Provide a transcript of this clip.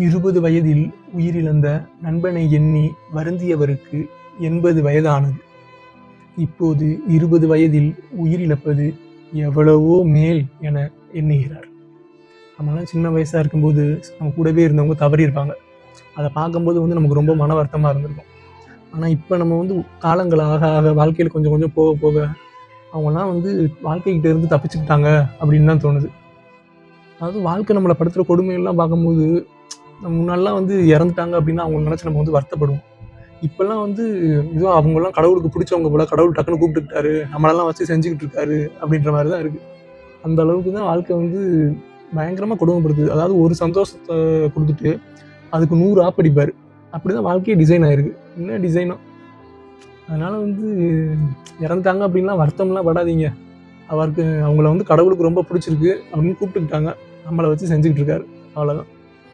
20 வயதில் உயிரிழந்த நண்பனை எண்ணி வருந்தியவருக்கு 80 வயதானது. இப்போது 20 வயதில் உயிரிழப்பது எவ்வளவோ மேல் என எண்ணுகிறார். நம்மளாம் சின்ன வயசாக இருக்கும்போது நம்ம கூடவே இருந்தவங்க தவறி இருப்பாங்க. அதை பார்க்கும்போது நமக்கு ரொம்ப மன வருத்தமாக இருந்திருக்கும். ஆனால் இப்போ நம்ம காலங்கள் ஆக ஆக வாழ்க்கையில் கொஞ்சம் கொஞ்சம் போக போக அவங்களாம் வாழ்க்கைக்கிட்ட இருந்து தப்பிச்சுக்கிட்டாங்க அப்படின்னு தான் தோணுது. அதாவது வாழ்க்கை நம்மளை படுத்துகிற கொடுமையெல்லாம் பார்க்கும்போது முன்னாடிலாம் இறந்துட்டாங்க அப்படின்னா அவங்க நினச்சி நம்ம வருத்தப்படுவோம். இப்போல்லாம் இதுவும் அவங்களாம் கடவுளுக்கு பிடிச்சவங்க போல, கடவுள் டக்குன்னு கூப்பிட்டுக்கிட்டாரு, நம்மளெல்லாம் வச்சு செஞ்சுக்கிட்டு இருக்காரு அப்படின்ற மாதிரி தான் இருக்குது. அந்த அளவுக்கு தான் வாழ்க்கை பயங்கரமாக கொடுமைப்படுத்துது. அதாவது ஒரு சந்தோஷத்தை கொடுத்துட்டு அதுக்கு 100 ஆப்படிப்பார். அப்படி தான் வாழ்க்கையே டிசைன் ஆகிருக்கு. என்ன டிசைனோ. அதனால் இறந்துட்டாங்க அப்படின்லாம் வருத்தம்லாம் படாதீங்க. அவங்களுக்கு அவங்கள கடவுளுக்கு ரொம்ப பிடிச்சிருக்கு அப்படின்னு கூப்பிட்டுக்கிட்டாங்க, நம்மளை வச்சு செஞ்சுக்கிட்டு இருக்காரு. அவ்வளோதான்.